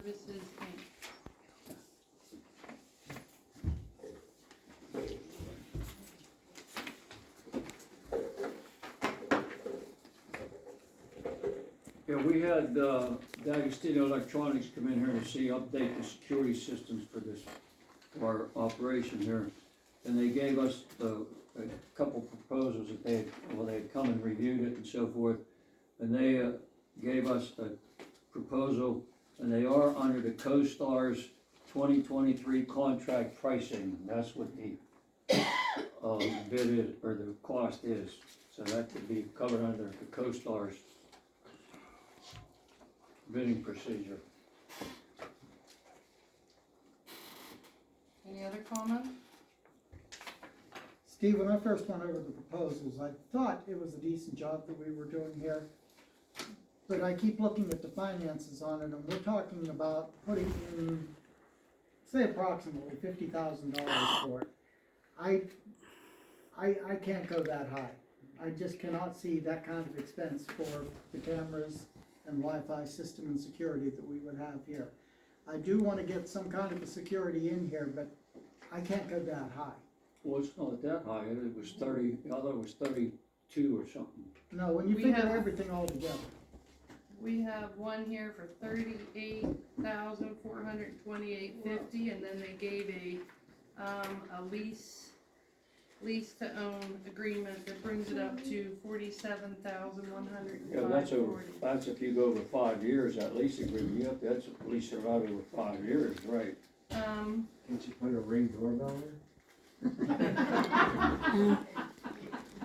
Services Inc. Yeah, we had, D'Agostino Electronics come in here to see, update the security systems for this, for our operation here. And they gave us a couple proposals that they had come and reviewed it and so forth. And they, gave us a proposal, and they are under the CoStar's 2023 contract pricing. That's what the, bid is, or the cost is. So that could be covered under the CoStar's bidding procedure. Any other comment? Steve, when I first went over the proposals, I thought it was a decent job that we were doing here. But I keep looking at the finances on it, and we're talking about putting in, say approximately $50,000 for it. I can't go that high. I just cannot see that kind of expense for the cameras and Wi-Fi system and security that we would have here. I do want to get some kind of a security in here, but I can't go that high. Well, it's not that high. It was 30, I thought it was 32 or something. No, when you We figure have- everything all together. We have one here for $38,428.50, and then they gave a lease to own agreement that brings it up to $47,105.40. Yeah, that's if you go over 5 years, that lease agreement, you have to, that's at least out over 5 years, right? Can't you put a Ring doorbell there?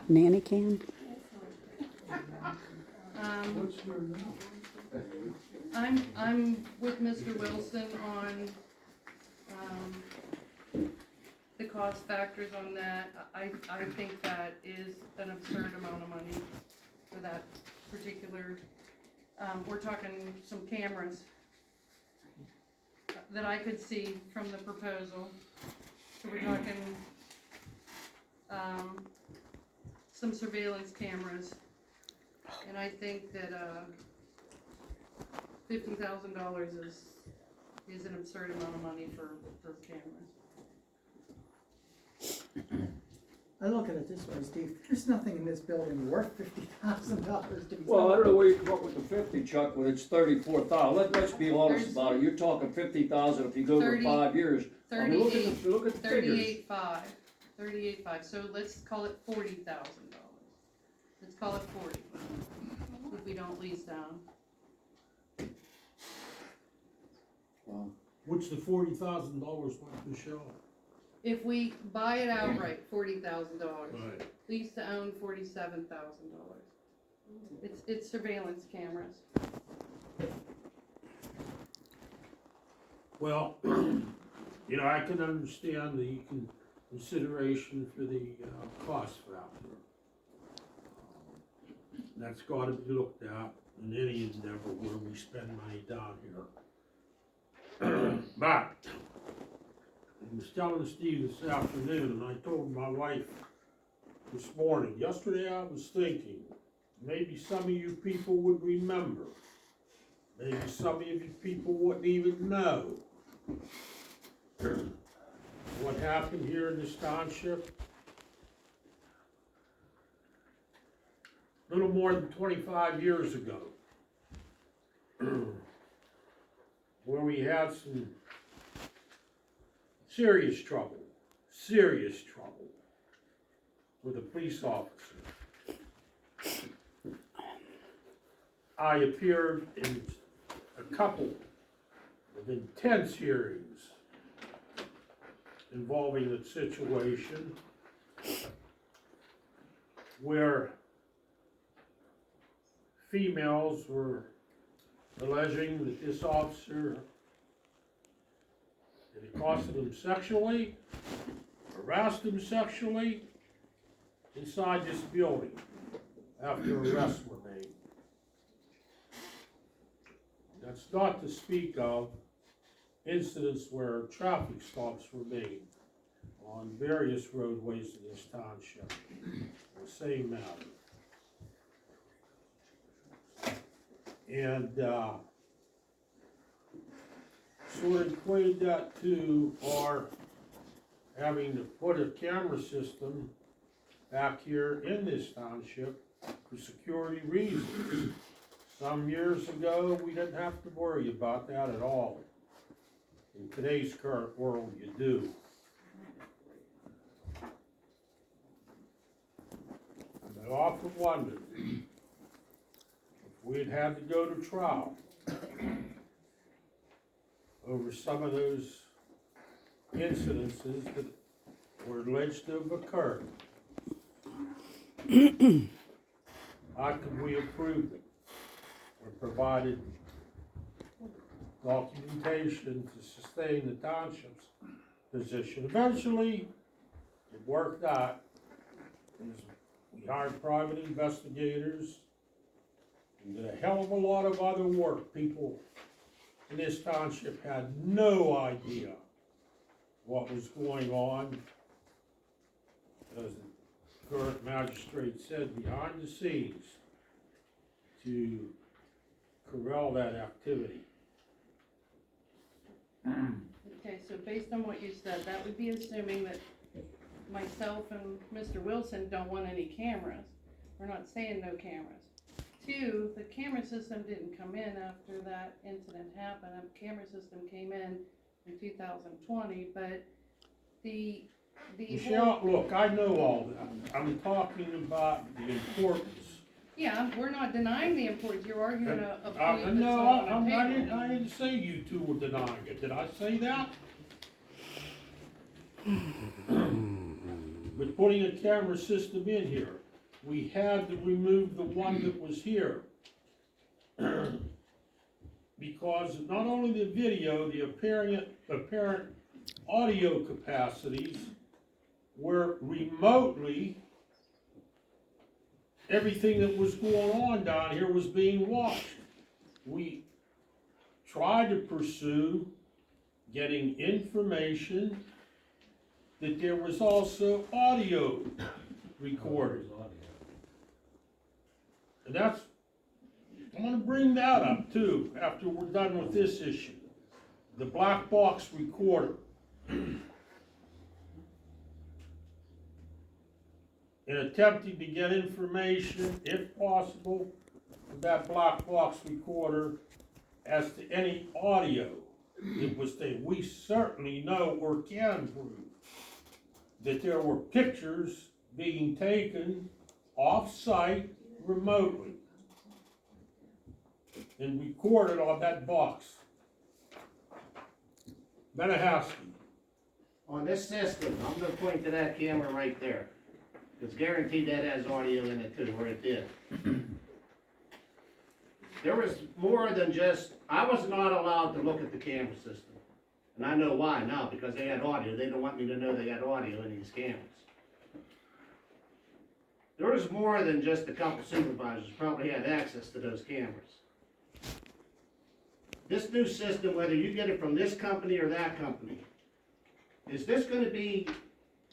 Nanny cam? I'm with Mr. Wilson on, the cost factors on that. I think that is an absurd amount of money for that particular, we're talking some cameras that I could see from the proposal. So we're talking, some surveillance cameras. And I think that, $50,000 is an absurd amount of money for those cameras. I look at it this way, Steve, there's nothing in this building worth $50,000 to be. Well, I don't know where you come up with the 50, Chuck, when it's 34,000. Let's be honest There's- about it. You're talking 50,000 if you go over 30 5 years. I mean, look at the figures. 38.5, so let's call it $40,000. Let's call it 40, if we don't lease down. Well, What's the $40,000 like to show? If we buy it outright, $40,000. Right. Lease to own, $47,000. It's surveillance cameras. Well, I can understand the consideration for the cost factor. That's gotta be looked at in any endeavor where we spend money down here. But, I was telling Steve this afternoon, and I told my wife this morning, yesterday I was thinking, maybe some of you people would remember, maybe some of you people wouldn't even know what happened here in this township. A little more than 25 years ago, where we had some serious trouble with a police officer. I appeared in a couple of intense hearings involving the situation where females were alleging that this officer had accosted them sexually, harassed them sexually inside this building after arrests were made. That's not to speak of incidents where traffic stops were made on various roadways in this township. The same matter. And sort of equated that to our having to put a camera system back here in this township for security reasons. Some years ago, we didn't have to worry about that at all. In today's current world, you do. And I often wondered if we'd had to go to trial over some of those incidences that were alleged to have occurred. How could we have proved it or provided documentation to sustain the township's position? Eventually, it worked out. We hired private investigators and did a hell of a lot of other work. People in this township had no idea what was going on. As the current magistrate said, behind the scenes to corral that activity. Okay, so based on what you said, that would be assuming that myself and Mr. Wilson don't want any cameras. We're not saying no cameras. Two, the camera system didn't come in after that incident happened. A camera system came in 2020, but the Michelle, look, I know all that. I'm talking about the importance. Yeah, we're not denying the importance. You're arguing a point that's No, not on the I table. didn't say you two were denying it. Did I say that? But putting a camera system in here, we had to remove the one that was here. Because not only the video, the apparent audio capacities were remotely, everything that was going on down here was being watched. We tried to pursue getting information that there was also audio recorded. And that's, I'm gonna bring that up too, after we're done with this issue. The black box recorder. In attempting to get information, if possible, from that black box recorder as to any audio that was there. We certainly know or can prove that there were pictures being taken off-site remotely and recorded on that box. Benahowski. On this system, I'm gonna point to that camera right there. It's guaranteed that has audio in it too, or it did. There was more than just, I was not allowed to look at the camera system. And I know why now, because they had audio. They don't want me to know they had audio in these cameras. There was more than just a couple supervisors probably had access to those cameras. This new system, whether you get it from this company or that company, is this gonna be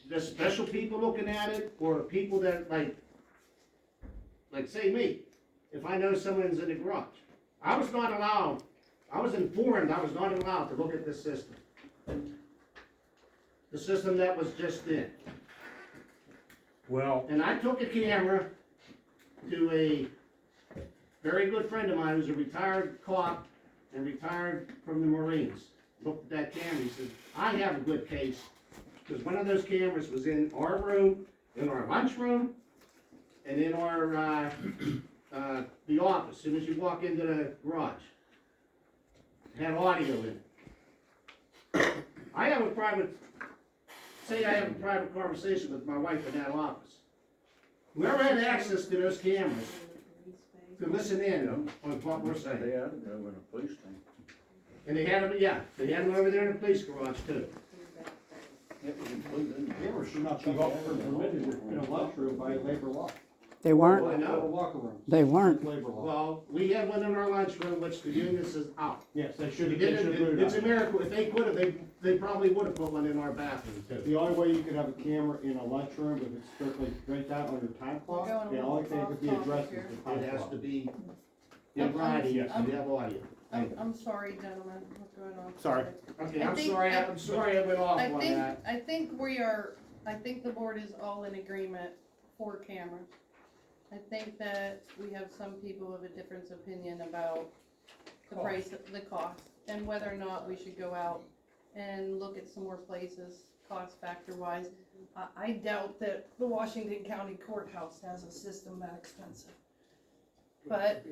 just special people looking at it, or people that like say me, if I know someone's in the garage? I was not allowed, I was informed I was not allowed to look at this system. The system that was just in. Well, And I took a camera to a very good friend of mine who's a retired cop and retired from the Marines. Looked at that camera, he said, I have a good case, because one of those cameras was in our room, in our lunchroom, and in our, the office, as soon as you walk into the garage. It had audio in it. I have a private conversation with my wife in that office. Whoever had access to those cameras could listen in on what we're saying. They had it over in a police thing. And they had them, yeah, they had them over there in the police garage too. It was included. Cameras should not be permitted in a lunchroom by labor law. They Oh, weren't, I know. Or locker rooms. they weren't. Labor law. Well, we had one in our lunchroom, which the union says out. Yes, they They should put didn't, it it's a out. miracle, if they could have, they probably would have put one in our bathroom too. The only way you could have a camera in a lunchroom, if it's strictly right down on your time clock, We're going a the only thing that could be little addressed off is the It time has clock. to be in writing, Yes. and you have audio. I'm sorry, gentlemen, what's going on? Sorry. Okay, I I'm think- sorry, I'm sorry I went off on that. I think the board is all in agreement for cameras. I think that we have some people of a different opinion about the price, the cost, and whether or not we should go out and look at some more places, cost factor wise. I doubt that the Washington County Courthouse has a system that expensive. But,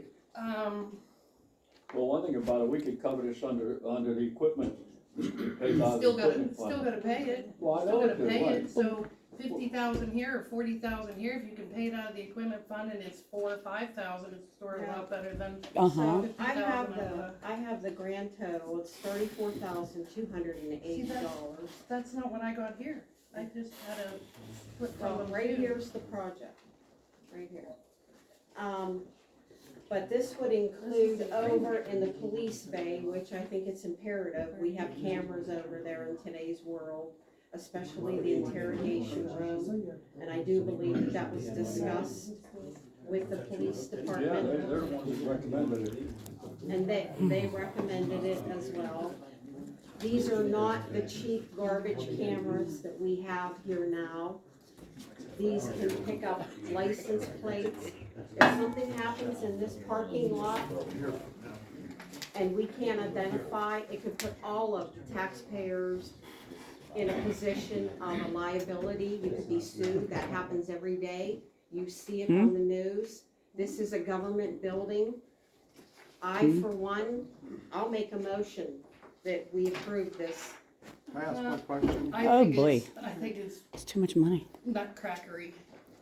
Well, one thing about it, we could cover this under the equipment. Paid out of the still gotta, equipment fund. still gotta pay it. Well, I Still know gotta it, pay right. it, so 50,000 here or 40,000 here, if you can pay it out of the equipment fund and it's 4,000 or 5,000, it's sort of a lot better than Uh-huh. 50,000. I have the grand total, it's $34,280. That's not what I got here. I just had a split from Well, them right too. here's the project, right here. But this would include over in the police bay, which I think it's imperative, we have cameras over there in today's world, especially the interrogation room. And I do believe that was discussed with the police Yeah, department. they're the ones that recommended it. And they recommended it as well. These are not the cheap garbage cameras that we have here now. These can pick up license plates. If something happens in this parking lot and we can't identify, it could put all of the taxpayers in a position of a liability. You could be sued. That happens every day. You see it on the news. This is a government building. I, for one, I'll make a motion that we approve this. Can I ask one question? Oh, boy. I think it's It's too much money. nutcrackery.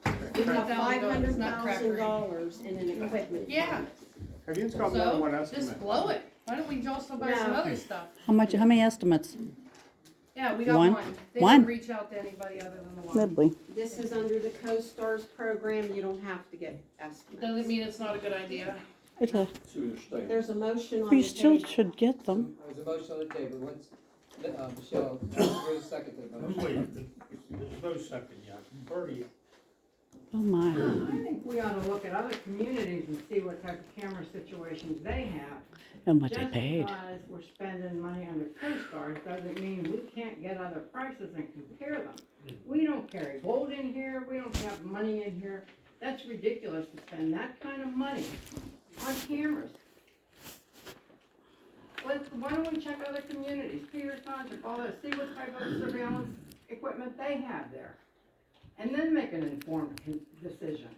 We have $50,000 is nutcrackery. $500,000 in an equipment. Yeah, Have you got more than one so estimate? just blow it. Why don't we also buy some No. other stuff? How many estimates? Yeah, we got One? one. They One? didn't reach out to anybody other than the one. Lovely. This is under the CoStarz program. You don't have to get estimates. Doesn't mean it's not a good idea. It's a, Sue the state. There's a motion on we the still table. should get them. There's a motion on the table, once, Michelle, Rose seconded the motion. Wait, there's no second yet. Bertie, Oh, my. I think we ought to look at other communities and see what type of camera situations they have. And what they paid. Just because we're spending money under CoStarz doesn't mean we can't get other prices and compare them. We don't carry gold in here, we don't have money in here. That's ridiculous to spend that kind of money on cameras. Why don't we check other communities, Peters Township, all that, see what type of surveillance equipment they have there? And then make an informed decision.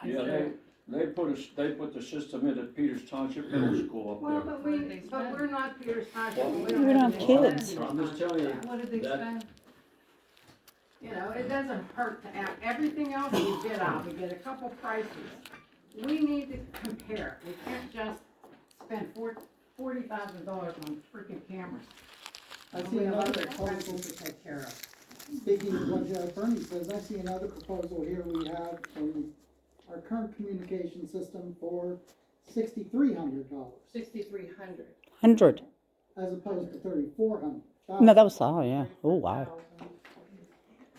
Yeah, they put the system in at Peters Township Middle School up Well, there. but What did they spend? we're not Peters Township. Well, we we don't have any kids. money I'm just telling you, What did they That- spend? You know, it doesn't hurt to add, everything else we get out, we get a couple prices. We need to compare, we can't just spend $40,000 on freaking cameras. I We see have another other expenses proposal, to take care of. speaking of what Bernie says, I see another proposal here we have from our current communication system for $6,300 $6,300. 100. as opposed to $3,400. No, that was all, yeah. Oh, wow.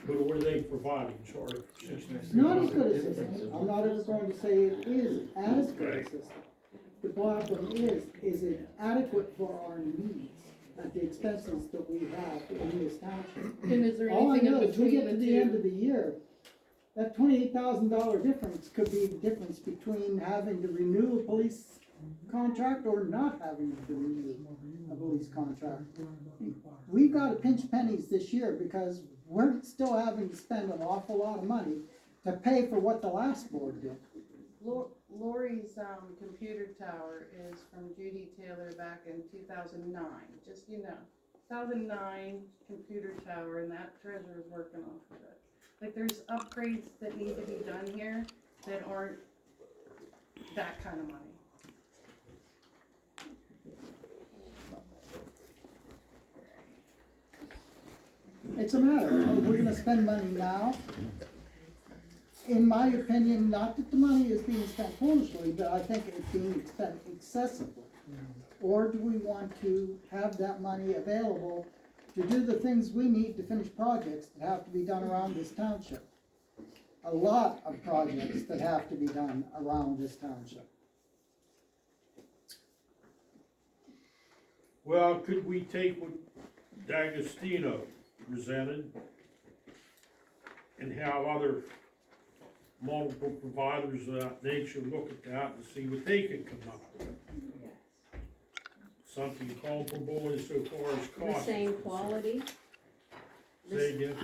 what were they providing, sorry? Not as good a system. I'm not ever going to say it is as good a system. The problem is it adequate for our needs at the expenses that we have in this township? And is there All I anything know in is we between get to the the end two? of the year, that $28,000 difference could be the difference between having to renew a police contract or not having to renew a police contract. We've got to pinch pennies this year because we're still having to spend an awful lot of money to pay for what the last board did. Lori's, computer tower is from Judy Taylor back in 2009, just, 2009 computer tower, and that treasurer's working off of it. Like, there's upgrades that need to be done here that aren't that kind of money. It's a matter of we're gonna spend money now. In my opinion, not that the money is being spent foolishly, but I think it's being spent excessively. Or do we want to have that money available to do the things we need to finish projects that have to be done around this township? A lot of projects that have to be done around this township. Well, could we take what D'Agostino presented and have other multiple providers of that nature look at that and see what they can come up with? Something comparable insofar as The cost. same quality, Say again?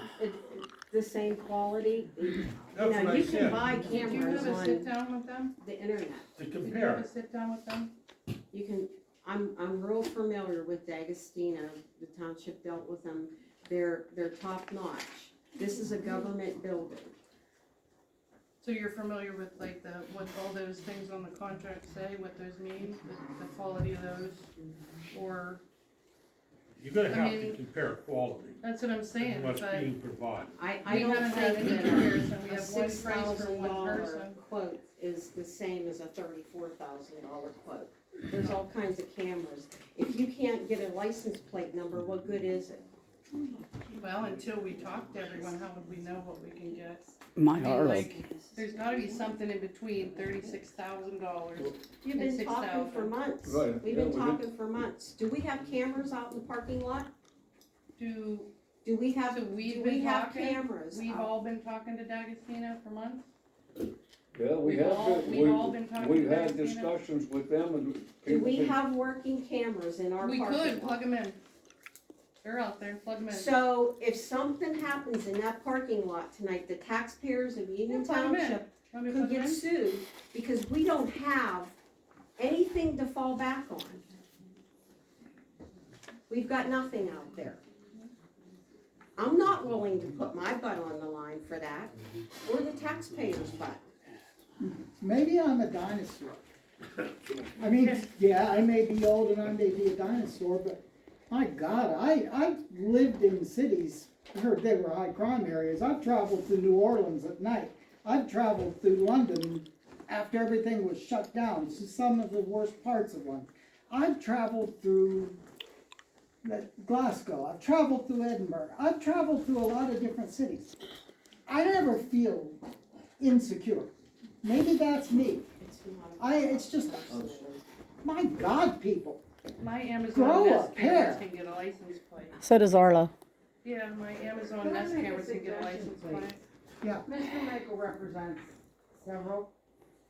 the same quality. You That's know, what I you can said, buy Did you cameras have a sit on down with them? the internet. to Did you have compare. a sit down with them? You can, I'm real familiar with D'Agostino, the township dealt with them, they're top notch. This is a government building. So you're familiar with like what all those things on the contract say, what those mean, the quality of those? Or, You're gonna I have to mean- compare quality that's what I'm saying, and what's but being provided. I we don't haven't had think any that comparison, we a have one price for one $6,000 person. quote is the same as a $34,000 quote. There's all kinds of cameras. If you can't get a license plate number, what good is it? Well, until we talk to everyone, how would we know what we can get? My I mean, Harley. like, there's gotta be something in between $36,000. You've And been talking for 6,000. months. Right, We've yeah, been we did. talking for months. Do we have cameras out in the parking lot? Do, Do we have, so do we've we been have talking, cameras we've out? all been talking to D'Agostino for months? Yeah, we We've have, all- been- we've all been talking we've to had D'Agostino. discussions with them and. Do people we think- have working cameras in our We parking lot? could, plug them in. They're out there, plug them in. So if something happens in that parking lot tonight, the taxpayers of Union Yeah, plug 'em in. Township Want me to could plug them get in? sued because we don't have anything to fall back on. We've got nothing out there. I'm not willing to put my butt on the line for that, or the taxpayers' butt. Maybe I'm a dinosaur. I mean, yeah, I may be old and I may be a dinosaur, but my God, I lived in cities, I heard they were high crime areas. I've traveled to New Orleans at night. I've traveled through London after everything was shut down, to some of the worst parts of London. I've traveled through Glasgow, I've traveled through Edinburgh, I've traveled through a lot of different cities. I never feel insecure. Maybe that's me. It's not It's just, my God, people. My Amazon Grow Nest up, cameras hair. can get a license plate. So does Arlo. Yeah, my Amazon Can I Nest make a cameras can get a suggestion, license please? plate. Mr. Makel represents several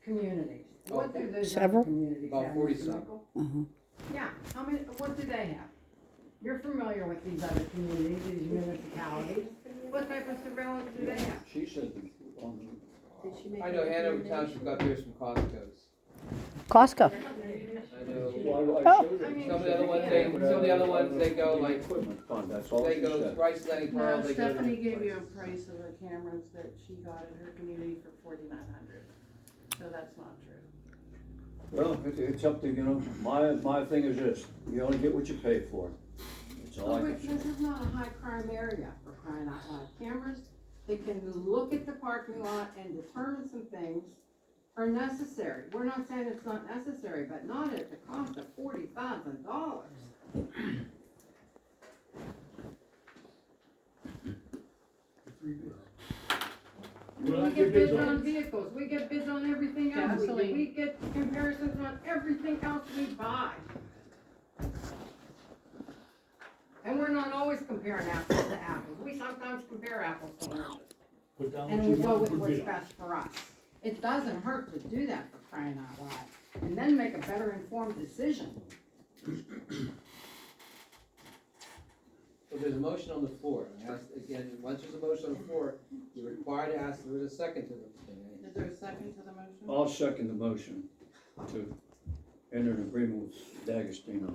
communities. What do those Several? other communities About have, 40 Mr. some. Makel? Uh-huh. Yeah, how many, what do they have? You're familiar with these other communities, these municipalities. What type of surveillance do they have? She said, on Did she make I a know Hanover recommendation? Township got theirs from Costco's. Costco. I know, well, Oh. showed her. I mean, some of the other ones, some of the other ones, they go like, Equipment fund, that's all they she go said. Bryce Lenny Pearl, No, they go. Stephanie gave you a price of the cameras that she got in her community for $4,900. So that's not true. Well, it's up to, my thing is this, you only get what you pay for. That's all I But can this is not a high crime area for crying out loud. Cameras, they can look at the parking lot and determine some things are necessary. We're not saying it's not necessary, but not at the cost of $40,000. We get bids on vehicles, we get bids on everything else, Gasoline. we get comparisons on everything else we buy. And we're not always comparing apples to apples, we sometimes compare apples to oranges, Put down what and you we go want with for what's bid. best for us. It doesn't hurt to do that for crying out loud, and then make a better informed decision. So there's a motion on the floor, and ask, again, once there's a motion on the floor, you're required to ask if there's a second to the thing. Is there a second to the motion? I'll second the motion to enter an agreement with D'Agostino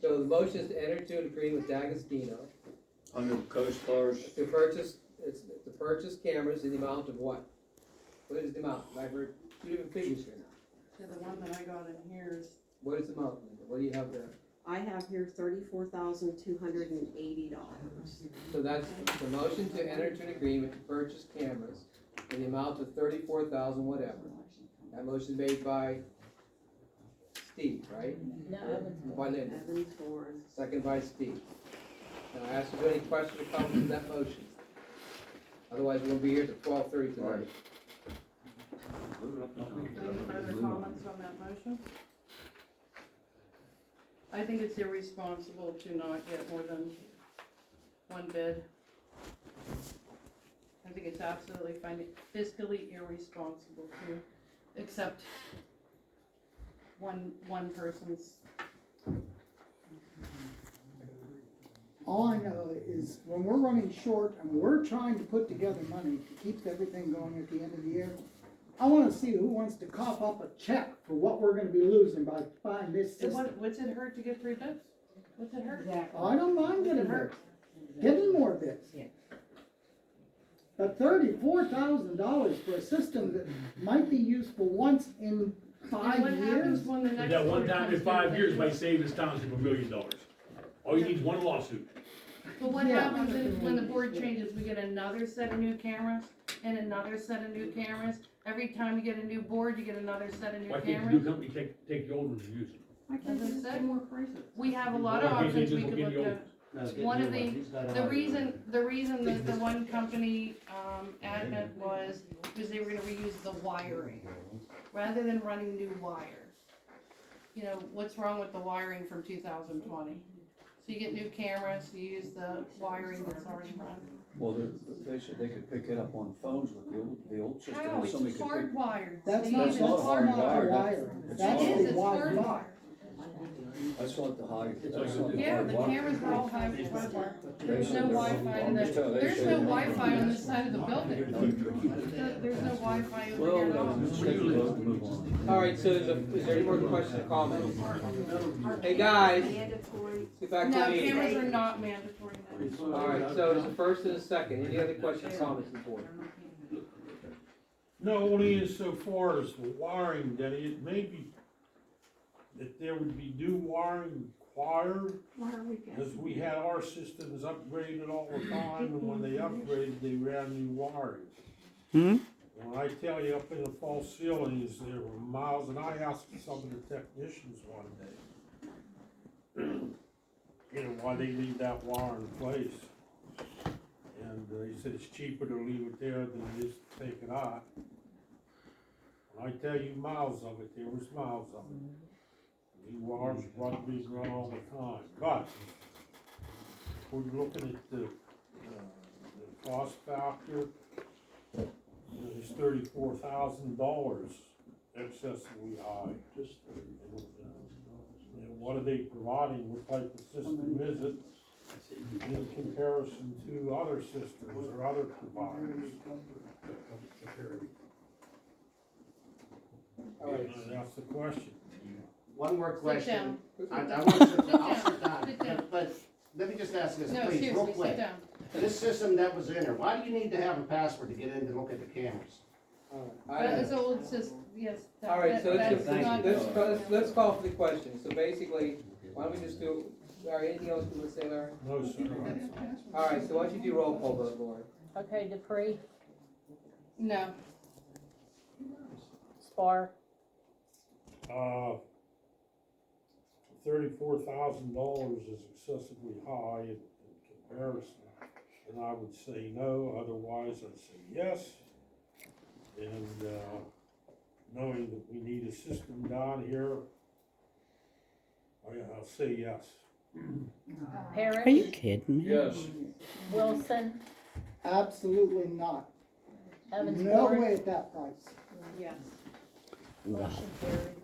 So the motion is to enter into an agreement with D'Agostino under the CoStar's. to purchase, it's to purchase cameras in the amount of what? What is the amount? I've heard two different figures here now. So the one that I got in here is, What is the amount, Linda? What do you have there? I have here $34,280. So that's the motion to enter into an agreement to purchase cameras in the amount of 34,000 whatever. That motion made by Steve, right? No, By Linda, Evans Horn. second by Steve. Now I ask if there are any questions or comments on that motion. Otherwise, we'll be here till 12:30 tonight. any further comments on that motion? I think it's irresponsible to not get more than one bid. I think it's absolutely fiscally irresponsible to accept one person's. All I know is when we're running short and we're trying to put together money to keep everything going at the end of the year, I wanna see who wants to cough up a check for what we're gonna be losing by buying this system. What's it hurt to get 3 bids? What's it hurt? Exactly. I don't mind getting bids, getting more bids. Yeah. But $34,000 for a system that might be useful once in And 5 what years? happens when the next That one one time comes in 5 due? years might save this township $1 million. All you need is one lawsuit. But what Yeah. happens when the board changes, we get another set of new cameras and another set of new cameras? Every time you get a new board, you get another set of new Why can't the new cameras? company take the old ones and use them? I can't As I said, more prices. we have a lot of Why can't they options we just could get look the old at. ones? One of the reason that the one company, adamant was, because they were gonna reuse the wiring, rather than running new wire. You know, what's wrong with the wiring from 2020? So you get new cameras, you use the wiring that's already run. Well, they said they could pick it up on phones with the old system. How? It's Somebody could pick- hardwired. That's Steve, not, it's that's not hardwired. wiring, It's that's It is, the it's Wi-Fi. hardwired. That's not the high. That's not the Yeah, the hardwired. cameras are all hardwired. There's They no said they're- Wi-Fi in I'm the, just telling- they there's said no they're- Wi-Fi on this side of the building. There's no Wi-Fi over here at all. Well, schedule those to move on. Alright, so is there any more questions or comments? Hey, guys, let's get back to No, the meeting. cameras are not mandatory now. Alright, so there's a first and a second. Any other questions or comments before? No, only insofar as the wiring, Denny, it may be that there would be new wiring required, Why are we because we had our systems upgraded all the time, and when they upgraded, they ran new wiring. And when I tell you, up in the false ceilings, there were miles, and I asked some of the technicians one day, you know, why they leave that wire in place. And he said it's cheaper to leave it there than it is to take it out. When I tell you miles of it, there was miles of it. These wires being run all the time, but we're looking at the cost factor. You know, it's $34,000 excessively high. And what are they providing, what type of system is it in comparison to other systems or other providers? Alright, And that's the question. One more Sit question. down. I want to sit down, I'll sit Sit down. down, but let me just ask this, No, please, real seriously, sit quick. down. This system that was in there, why do you need to have a password to get in to look at the cameras? That is old system, yes. that- Alright, so that- let's, that's not- let's call for the question. So basically, why don't we just do, Larry, anything else you want to say, Larry? No, sir. Alright, so why don't you do roll call vote, Lauren? Okay, Dupree, No, Spar, $34,000 is excessively high in comparison, and I would say no, otherwise I'd say yes. And, knowing that we need a system down here, I'll say yes. Parrish. Are you kidding me? Yes. Wilson, Absolutely not. Evans No Ford. way at that price. yes. Wow. Motion carried.